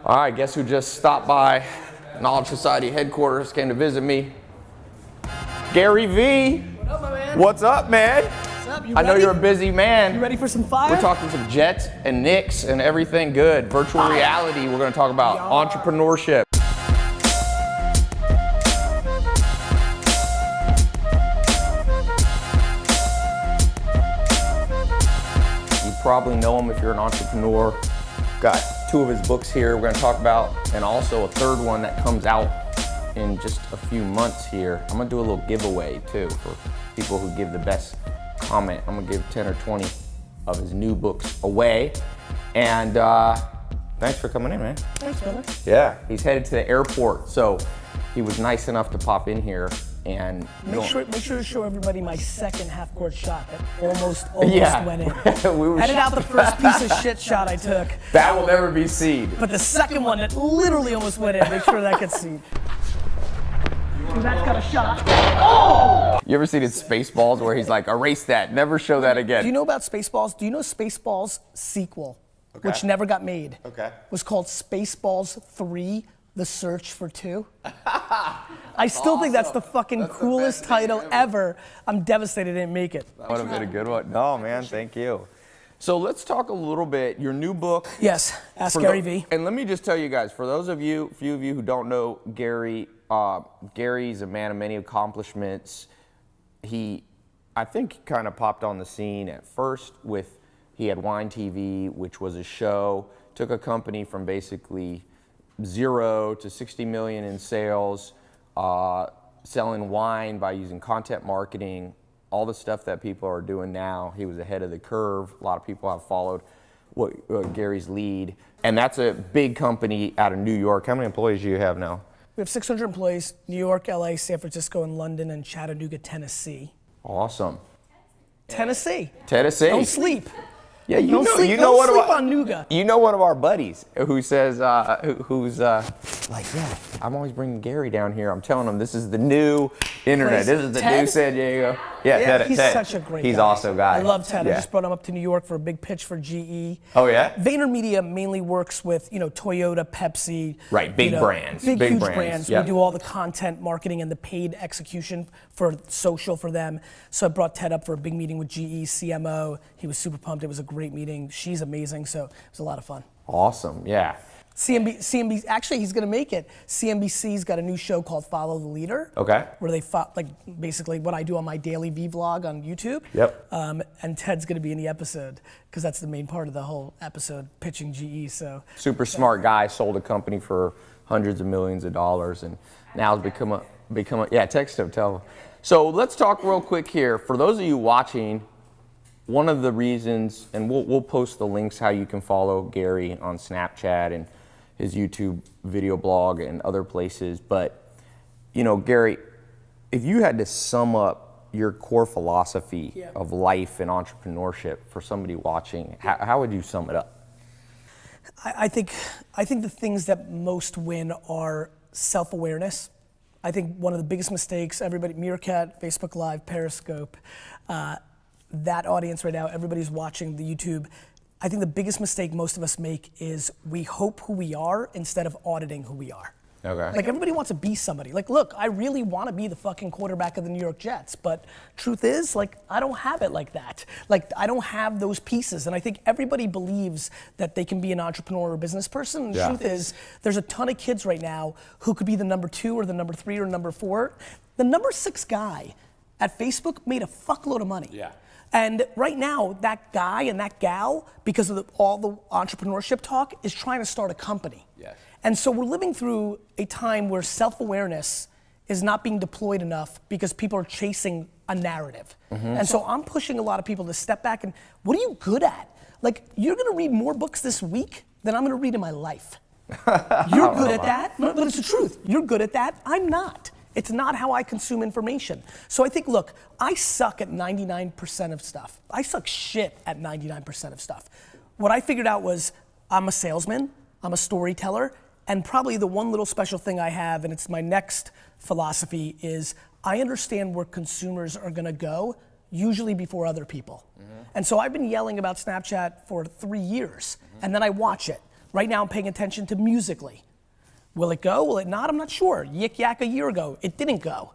All right, guess who just stopped by Knowledge Society headquarters, came to visit me? Gary Vee. What up, my man? What's up, man? What's up? You I know ready? you're a busy man. You ready for some fire? We're talking some Jets and Knicks and everything good. Virtual reality, we're gonna talk about entrepreneurship. You probably know him if you're an entrepreneur. Got 2 of his books here we're gonna talk about, and also a 3rd one that comes out in just a few months here. I'm gonna do a little giveaway too for people who give the best comment. I'm gonna give 10 or 20 of his new books away. And thanks for coming in, man. Thanks, brother. Yeah, he's headed to the airport, so he was nice enough to pop in here and Make sure to show everybody my second half-court shot that almost Yeah. went in. We were Edit out the first piece of shit shot I took. That will never be seen. But the second one that literally almost went in, make sure that gets seen. That's got a shot. Oh! You ever seen in Spaceballs where he's like, erase that, never show that again? Do you know about Spaceballs? Do you know Spaceballs sequel, which never got made, was called Spaceballs 3, The Search for 2? I still think that's the fucking coolest title ever. I'm devastated it didn't make it. That would have been a good one. No, man, thank you. So let's talk a little bit, your new book. Yes, Ask Gary Vee. And let me just tell you guys, for those of you, few of you who don't know Gary, Gary's a man of many accomplishments. I think kind of popped on the scene at first with, he had Wine TV, which was a show, took a company from basically 0 to 60 million in sales, selling wine by using content marketing, all the stuff that people are doing now. He was ahead of the curve. A lot of people have followed Gary's lead. And that's a big company out of New York. How many employees do you have now? We have 600 employees, New York, LA, San Francisco, and London, and Chattanooga, Tennessee. Awesome. Tennessee. Tennessee. Don't sleep. Yeah, you Don't know, sleep, you know don't one sleep of our, on Nougat. You know one of our buddies who says, who's like, yeah, I'm always bringing Gary down here. I'm telling him this is the new internet. This is the new San Diego. Yeah, He's Ted. such a great guy. He's awesome guy. I love Ted. Yeah. I just brought him up to New York for a big pitch for GE. Oh yeah? VaynerMedia mainly works with, Toyota, Pepsi. Right, big brands. Big huge brands. brands. Yep. We do all the content marketing and the paid execution for social for them. So I brought Ted up for a big meeting with GE, CMO. He was super pumped. It was a great meeting. She's amazing, so it was a lot of fun. Awesome, yeah. CNBC, actually he's gonna make it. CNBC's got a new show called Follow the Leader. Okay. Where they basically what I do on my daily V vlog on YouTube. Yep. And Ted's gonna be in the episode, because that's the main part of the whole episode, pitching GE, so. Super smart guy, sold a company for hundreds of millions of dollars, and now has become a, yeah, text him, tell him. So let's talk real quick here. For those of you watching, one of the reasons, and we'll post the links how you can follow Gary on Snapchat and his YouTube video blog and other places. But, Gary, if you had to sum up your core philosophy of life and entrepreneurship for somebody watching, how would you sum it up? I think the things that most win are self-awareness. I think one of the biggest mistakes, everybody, Meerkat, Facebook Live, Periscope, that audience right now, everybody's watching the YouTube. I think the biggest mistake most of us make is we hope who we are instead of auditing who we are. Okay. Like everybody wants to be somebody. Like, look, I really want to be the fucking quarterback of the New York Jets, but truth is, like, I don't have it like that. Like, I don't have those pieces. And I think everybody believes that they can be an entrepreneur or business person. And the truth is, there's a ton of kids right now who could be the number 2 or the number 3 or number 4. The number 6 guy at Facebook made a fuckload of money. Yeah. And right now, that guy and that gal, because of all the entrepreneurship talk, is trying to start a company. Yes. And so we're living through a time where self-awareness is not being deployed enough because people are chasing a narrative. And so I'm pushing a lot of people to step back and, what are you good at? Like, you're gonna read more books this week than I'm gonna read in my life. You're good at that, but it's the truth. You're good at that, I'm not. It's not how I consume information. So I think, look, I suck at 99% of stuff. I suck shit at 99% of stuff. What I figured out was I'm a salesman, I'm a storyteller, and probably the one little special thing I have, and it's my next philosophy, is I understand where consumers are gonna go, usually before other people. And so I've been yelling about Snapchat for 3 years, and then I watch it. Right now I'm paying attention to Musical.ly. Will it go? Will it not? I'm not sure. Yik Yak a year ago, it didn't go.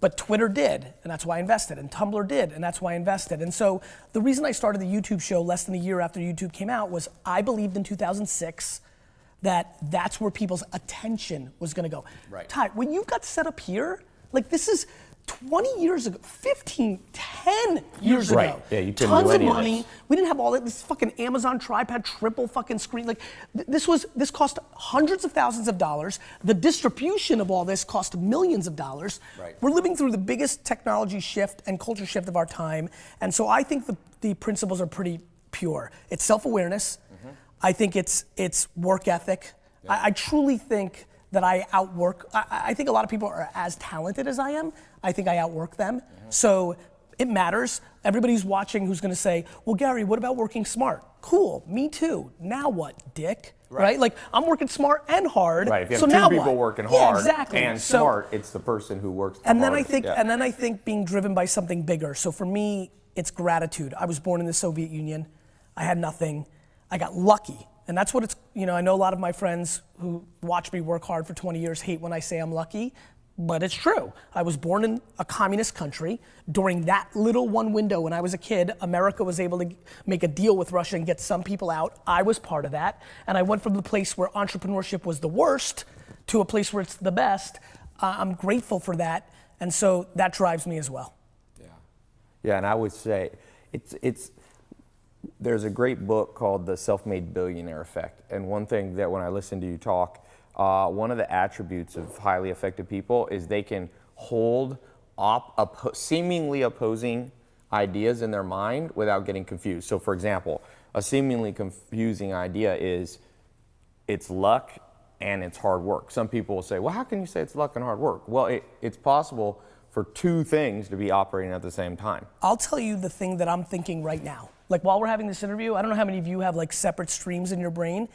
But Twitter did, and that's why I invested. And Tumblr did, and that's why I invested. And so the reason I started the YouTube show less than a year after YouTube came out was I believed in 2006 that that's where people's attention was gonna go. Right. Ty, when you got set up here, like this is 20 years ago, 15, 10 years ago. Right, yeah, you couldn't Tons do any of of money. this. We didn't have all that, this fucking Amazon tripod, triple fucking screen. Like this cost hundreds of thousands of dollars. The distribution of all this cost millions of dollars. Right. We're living through the biggest technology shift and culture shift of our time. And so I think the principles are pretty pure. It's self-awareness. I think it's work ethic. Yeah. I truly think that I outwork, I think a lot of people are as talented as I am. I think I outwork them. So it matters. Everybody's watching who's gonna say, well, Gary, what about working smart? Cool, me too. Now what, dick? Right? Like, I'm working smart and hard. Right, if you so have now two people what? working Yeah, hard exactly. and So- smart, it's the person who works the and then hardest. and then I think being driven by something bigger. So for me, it's gratitude. I was born in the Soviet Union. I had nothing. I got lucky. And that's what it's, I know a lot of my friends who watch me work hard for 20 years hate when I say I'm lucky, but it's true. I was born in a communist country. During that little one window when I was a kid, America was able to make a deal with Russia and get some people out. I was part of that. And I went from the place where entrepreneurship was the worst to a place where it's the best. I'm grateful for that. And so that drives me as well. Yeah, and I would say there's a great book called The Self-Made Billionaire Effect. And one thing that when I listen to you talk, one of the attributes of highly effective people is they can hold seemingly opposing ideas in their mind without getting confused. So for example, a seemingly confusing idea is it's luck and it's hard work. Some people will say, well, how can you say it's luck and hard work? Well, it's possible for two things to be operating at the same time. I'll tell you the thing that I'm thinking right now. Like while we're having this interview, I don't know how many of you have like separate streams in your brain.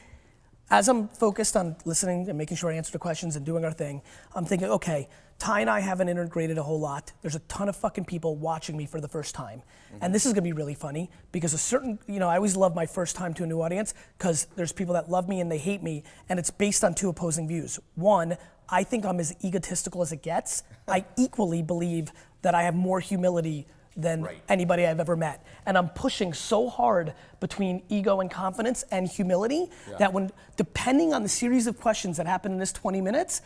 As I'm focused on listening and making sure I answer the questions and doing our thing, I'm thinking, okay, Ty and I haven't integrated a whole lot. There's a ton of fucking people watching me for the first time. And this is gonna be really funny because I always love my first time to a new audience because there's people that love me and they hate me, and it's based on two opposing views. One, I think I'm as egotistical as it gets. I equally believe that I have more humility than anybody I've ever met. And I'm pushing so hard between ego and confidence and humility that depending on the series of questions that happen in this 20 minutes,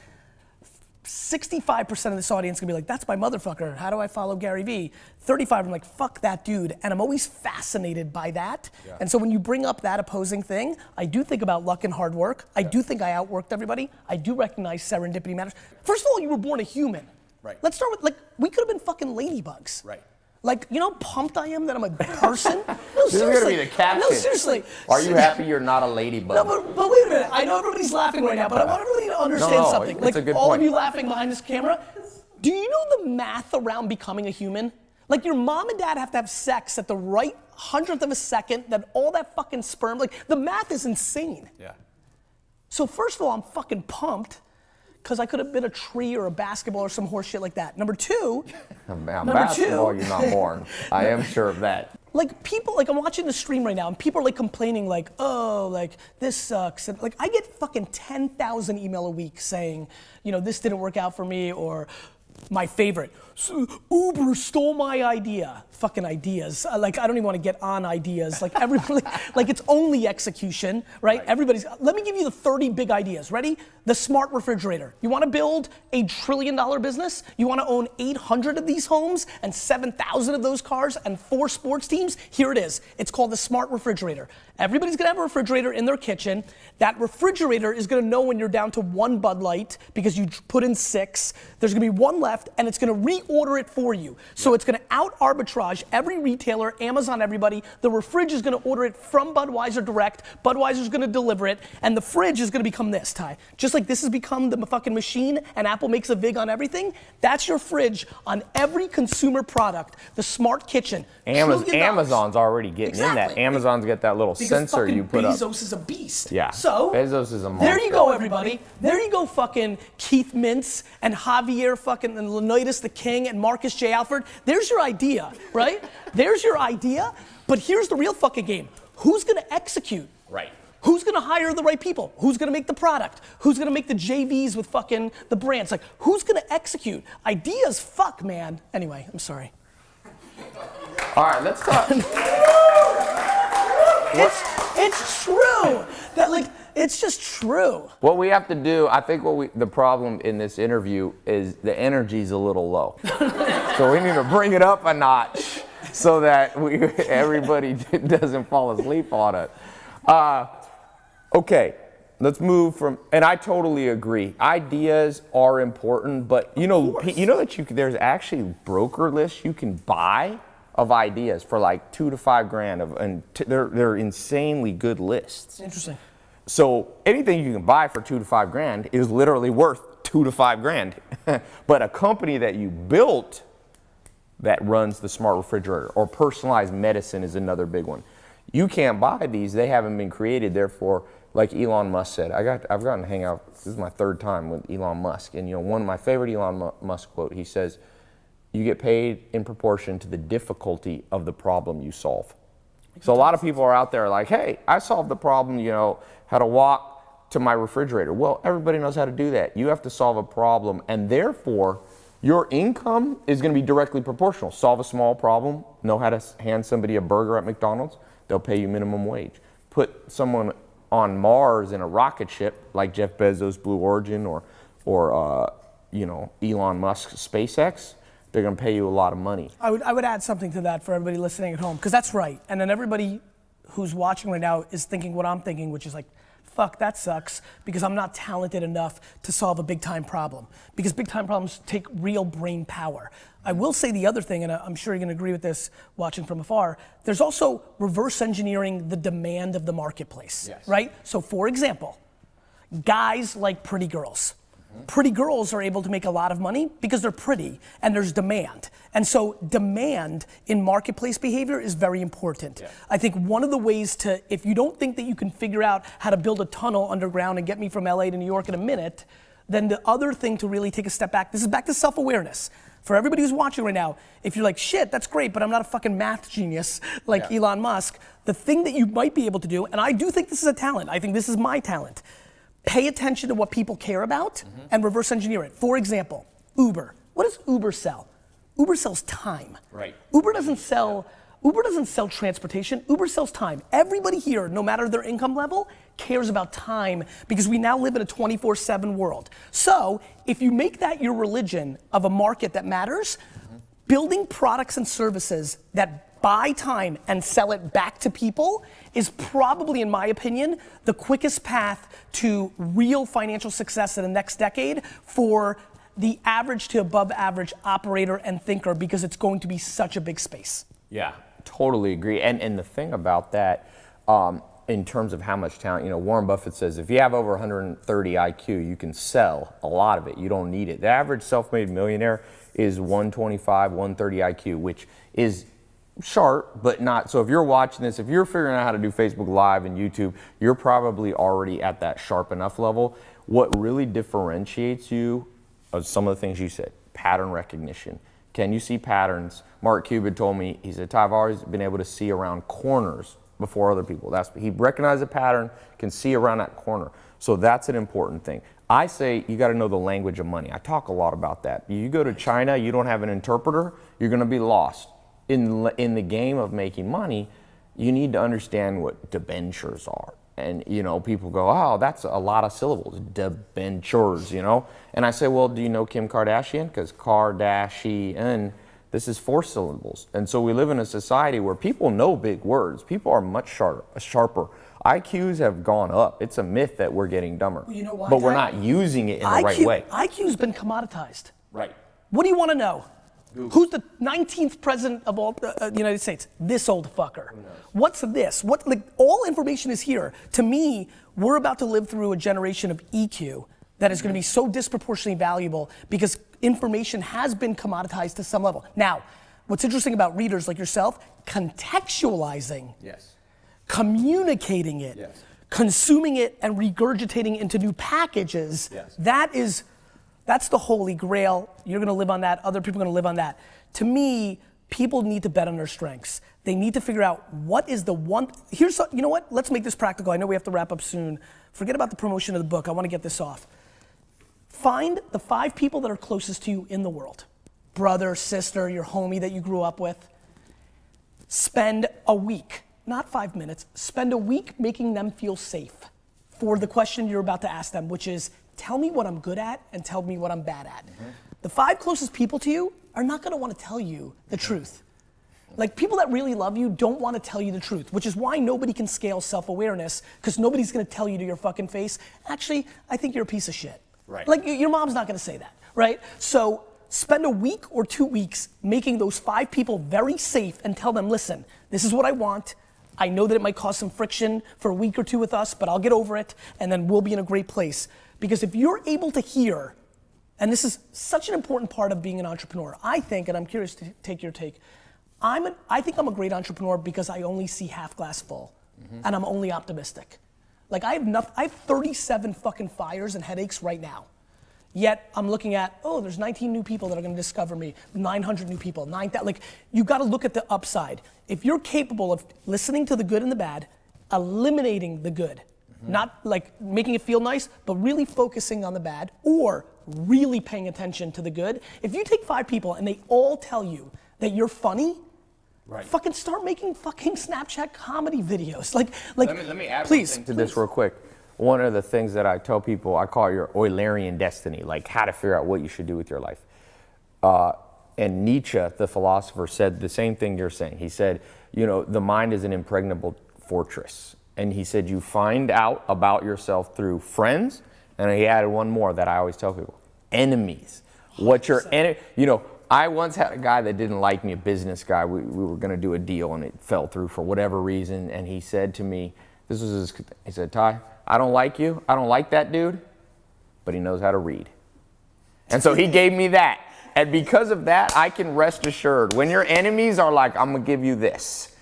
65% of this audience is gonna be like, that's my motherfucker, how do I follow Gary Vee? 35, I'm like, fuck that dude. And I'm always fascinated by that. And so when you bring up that opposing thing, I do think about luck and hard work. I do think I outworked everybody. I do recognize serendipity matters. First of all, you were born a human. Let's start with, we could have been fucking ladybugs. Like, you know how pumped I am that I'm a person? No, This is gonna be the caption. No, seriously. Are you happy you're not a ladybug? No, but wait a minute. I know everybody's laughing right now, but I want everybody to understand something. It's a good all point. of you laughing behind this camera, do you know the math around becoming a human? Like your mom and dad have to have sex at the right 100th of a second, that all that fucking sperm, like the math is insane. So first of all, I'm fucking pumped because I could have been a tree or a basketball or some horse shit like that. Number two, basketball, you're not born. I am sure of that. Like people, like I'm watching the stream right now and people are like complaining like, oh, like this sucks. And like I get fucking 10,000 email a week saying, this didn't work out for me, or my favorite, Uber stole my idea. Fucking ideas. Like I don't even want to get on ideas. Like everybody, like it's only execution, right? Everybody's, let me give you the 30 big ideas. Ready? The smart refrigerator. You want to build $1 trillion business? You want to own 800 of these homes and 7,000 of those cars and 4 sports teams? Here it is. It's called the smart refrigerator. Everybody's gonna have a refrigerator in their kitchen. That refrigerator is gonna know when you're down to 1 Bud Light because you put in 6. There's gonna be 1 left and it's gonna reorder it for you. So it's gonna out arbitrage every retailer, Amazon, everybody. The refrige is gonna order it from Budweiser direct. Budweiser's gonna deliver it, and the fridge is gonna become this, Ty. Just like this has become the fucking machine and Apple makes a VIG on everything, that's your fridge on every consumer product. The smart kitchen. Amazon's already getting in that. Amazon's got that little sensor you put up. Bezos is a beast. Yeah. So Bezos is a monster. there you go, everybody. There you go, fucking Keith Mintz and Javier fucking and Leonidas the King and Marcus J. Alford. There's your idea, right? There's your idea. But here's the real fucking game. Who's gonna execute? Right. who's gonna hire the right people? Who's gonna make the product? Who's gonna make the JVs with fucking the brands? Like, who's gonna execute? Ideas, fuck, man. Anyway, I'm sorry. All right, let's talk. It's true. That like, it's just true. What we have to do, I think the problem in this interview is the energy's a little low. So we need to bring it up a notch so that everybody doesn't fall asleep on it. Okay, let's move from, and I totally agree. Ideas are important, but you know that there's actually broker lists you can buy of ideas for like $2 to $5 grand and they're insanely good lists. Interesting. So anything you can buy for $2 to $5 grand is literally worth $2 to $5 grand. But a company that you built that runs the smart refrigerator or personalized medicine is another big one. You can't buy these; they haven't been created. Therefore, like Elon Musk said, I've gotten to hang out. This is my third time with Elon Musk, and one of my favorite Elon Musk quote. He says, "You get paid in proportion to the difficulty of the problem you solve." So a lot of people are out there like, "Hey, I solved the problem. How to walk to my refrigerator." Well, everybody knows how to do that. You have to solve a problem, and therefore, your income is going to be directly proportional. Solve a small problem, know how to hand somebody a burger at McDonald's, they'll pay you minimum wage. Put someone on Mars in a rocket ship like Jeff Bezos' Blue Origin or Elon Musk's SpaceX, they're going to pay you a lot of money. I would add something to that for everybody listening at home, because that's right. And then everybody who's watching right now is thinking what I'm thinking, which is like, fuck, that sucks, because I'm not talented enough to solve a big time problem. Because big time problems take real brain power. I will say the other thing, and I'm sure you're gonna agree with this watching from afar, there's also reverse engineering the demand of the marketplace, right? So for example, guys like pretty girls. Pretty girls are able to make a lot of money because they're pretty and there's demand. And so demand in marketplace behavior is very important. Yeah. I think one of the ways if you don't think that you can figure out how to build a tunnel underground and get me from LA to New York in a minute, then the other thing to really take a step back, this is back to self-awareness. For everybody who's watching right now, if you're like, shit, that's great, but I'm not a fucking math genius like Elon Musk, the thing that you might be able to do, and I do think this is a talent, I think this is my talent, pay attention to what people care about and reverse engineer it. For example, Uber. What does Uber sell? Uber sells time. Right. Uber doesn't sell transportation. Uber sells time. Everybody here, no matter their income level, cares about time because we now live in a 24/7 world. So if you make that your religion of a market that matters, building products and services that buy time and sell it back to people is probably, in my opinion, the quickest path to real financial success in the next decade for the average to above average operator and thinker, because it's going to be such a big space. Yeah, totally agree. And the thing about that, in terms of how much talent, Warren Buffett says if you have over 130 IQ, you can sell a lot of it. You don't need it. The average self-made millionaire is 125, 130 IQ, which is sharp, but not. So if you're watching this, if you're figuring out how to do Facebook Live and YouTube, you're probably already at that sharp enough level. What really differentiates you are some of the things you said. Pattern recognition. Can you see patterns? Mark Cuban told me, he said, I've always been able to see around corners before other people. He recognized a pattern, can see around that corner. So that's an important thing. I say you got to know the language of money. I talk a lot about that. You go to China, you don't have an interpreter, you're going to be lost. In the game of making money, you need to understand what debentures are. And, people go, oh, that's a lot of syllables, debentures, And I say, well, do you know Kim Kardashian? Because Kardashian, this is 4 syllables. And so we live in a society where people know big words. People are much sharper. IQs have gone up. It's a myth that we're getting dumber. You know why? But we're not using it in the right way. IQ's been commoditized. Right. What do you want to know? Google. Who's the 19th president of all the United States? This old fucker. What's this? All information is here. To me, we're about to live through a generation of EQ that is going to be so disproportionately valuable because information has been commoditized to some level. Now, what's interesting about readers like yourself, contextualizing, communicating it, consuming it and regurgitating into new packages, that's the holy grail. You're gonna live on that, other people are gonna live on that. To me, people need to bet on their strengths. They need to figure out what is the one, you know what, let's make this practical. I know we have to wrap up soon. Forget about the promotion of the book, I wanna get this off. Find the 5 people that are closest to you in the world. Brother, sister, your homie that you grew up with. Spend a week, not 5 minutes, spend a week making them feel safe for the question you're about to ask them, which is, tell me what I'm good at and tell me what I'm bad at. The 5 closest people to you are not gonna wanna tell you the truth. Like, people that really love you don't wanna tell you the truth, which is why nobody can scale self-awareness, because nobody's gonna tell you to your fucking face, actually, I think you're a piece of shit. Right. Like, your mom's not gonna say that, right? So, spend a week or 2 weeks making those 5 people very safe and tell them, listen, this is what I want. I know that it might cause some friction for a week or 2 with us, but I'll get over it, and then we'll be in a great place. Because if you're able to hear, and this is such an important part of being an entrepreneur, I think, and I'm curious to take your take, I think I'm a great entrepreneur because I only see half glass full, and I'm only optimistic. Like, I have 37 fucking fires and headaches right now. Yet I'm looking at, oh, there's 19 new people that are gonna discover me, 900 new people, 9,000, like, you gotta look at the upside. If you're capable of listening to the good and the bad, eliminating the good, not like making it feel nice, but really focusing on the bad, or really paying attention to the good. If you take 5 people and they all tell you that you're funny, fucking start making fucking Snapchat comedy videos. Like, let me add please, something to this real quick. One of the things that I tell people, I call it your Eulerian destiny, like how to figure out what you should do with your life. And Nietzsche, the philosopher, said the same thing you're saying. He said, you know, the mind is an impregnable fortress. And he said, you find out about yourself through friends. And he added one more that I always tell people, enemies. What your enemy, you know, I once had a guy that didn't like me, a business guy. We were gonna do a deal and it fell through for whatever reason. And he said to me, he said, Ty, I don't like you. I don't like that dude, but he knows how to read. And so he gave me that. And because of that, I can rest assured, when your enemies are like, I'm gonna give you this,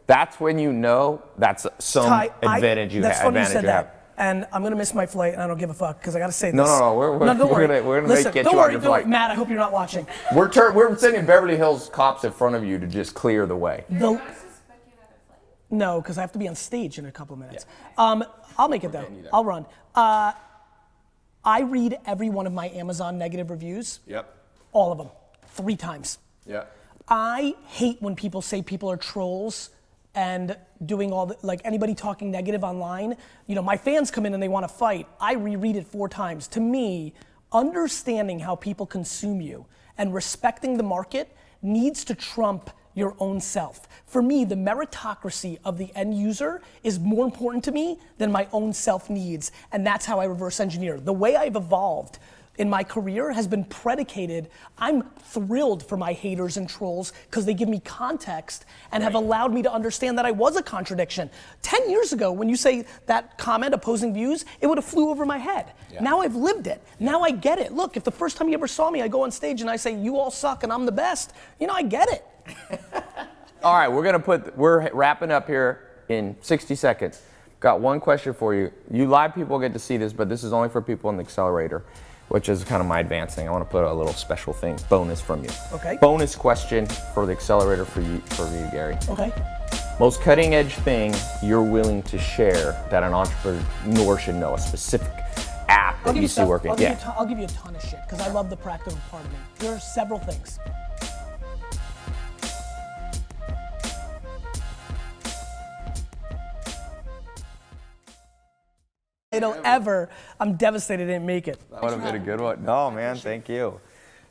that's when you know that's some Ty, advantage you have. That's funny you said that. And I'm gonna miss my flight and I don't give a fuck, because I gotta say this. No, we're gonna get you on your flight. Matt, I hope you're not watching. We're sending Beverly Hills cops in front of you to just clear the way. No, because I have to be on stage in a couple of minutes. Yeah. I'll make it though. I'll run. I read every one of my Amazon negative reviews. Yep. All of them, 3 times. Yeah. I hate when people say people are trolls and doing all the, like, anybody talking negative online. You know, my fans come in and they want to fight. I reread it 4 times. To me, understanding how people consume you and respecting the market needs to trump your own self. For me, the meritocracy of the end user is more important to me than my own self needs, and that's how I reverse engineer. The way I've evolved in my career has been predicated. I'm thrilled for my haters and trolls because they give me context and have allowed me to understand that I was a contradiction. 10 years ago, when you say that comment, opposing views, it would have flew over my head. Yeah. Now I've lived it. Yeah. Now I get it. Look, if the first time you ever saw me, I go on stage and I say, you all suck and I'm the best, you know, I get it. All right, we're wrapping up here in 60 seconds. Got one question for you. You live people get to see this, but this is only for people in the accelerator, which is kind of my advanced thing. I want to put a little special thing, bonus from you. Okay. Bonus question for the accelerator for you, Gary. Okay. Most cutting edge thing you're willing to share that an entrepreneur should know, a specific app that you see working. I'll give you a ton of shit because I love the practical part of me. There are several things. I'm devastated I didn't make it. That would have been a good one. No, man, thank you.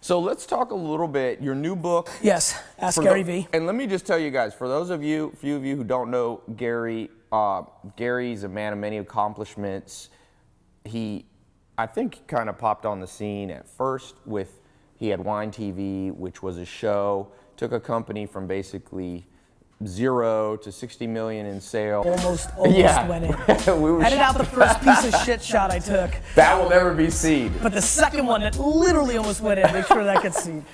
So let's talk a little bit, your new book. Yes, Ask Gary Vee. And let me just tell you guys, for those of you, few of you who don't know Gary, Gary's a man of many accomplishments. He, I think, kind of popped on the scene at first with, he had Wine TV, which was a show, took a company from basically 0 to 60 million in sales. Almost went in. Edit out the first piece of shit shot I took. That will never be seen. But the second one that literally almost went in, make sure that gets seen.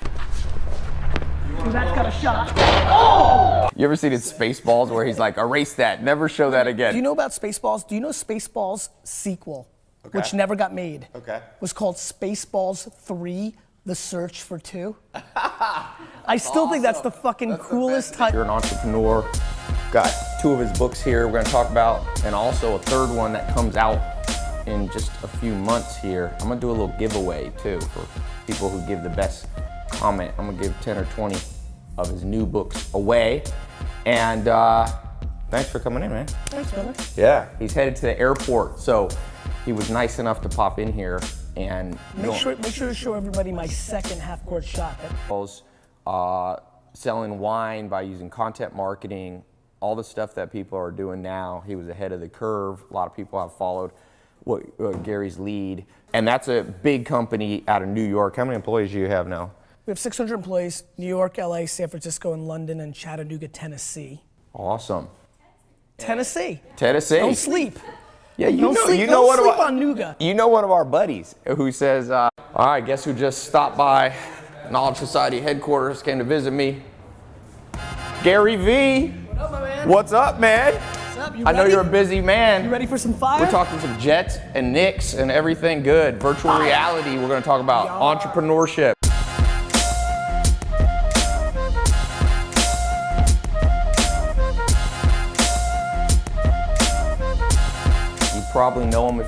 That's got a shot. Oh! You ever seen it Spaceballs where he's like, erase that, never show that again? Do you know about Spaceballs? Do you know Spaceballs sequel, which never got made, was called Spaceballs 3, The Search for 2? I still think that's the fucking coolest touch. You're an entrepreneur. Got 2 of his books here we're gonna talk about, and also a 3rd one that comes out in just a few months here. I'm gonna do a little giveaway too for people who give the best comment. I'm gonna give 10 or 20 of his new books away. And thanks for coming in, man. Thanks, brother. Yeah, he's headed to the airport, so he was nice enough to pop in here and Make sure to show everybody my second half-court shot. Selling wine by using content marketing, all the stuff that people are doing now. He was ahead of the curve. A lot of people have followed Gary's lead, and that's a big company out of New York. How many employees do you have now? We have 600 employees, New York, LA, San Francisco, and London, and Chattanooga, Tennessee. Awesome. Tennessee. Tennessee. Don't sleep. Yeah, you Don't know, sleep, you don't know one sleep of our, on Nougat. You know one of our buddies who says, all right, guess who just stopped by Knowledge Society headquarters, came to visit me? Gary Vee. What up, my man? What's up, man? What's up? You I know ready? you're a busy man. You ready for some fire? We're talking some Jets and Knicks and everything good. Virtual reality, we're gonna talk about entrepreneurship. You probably know him if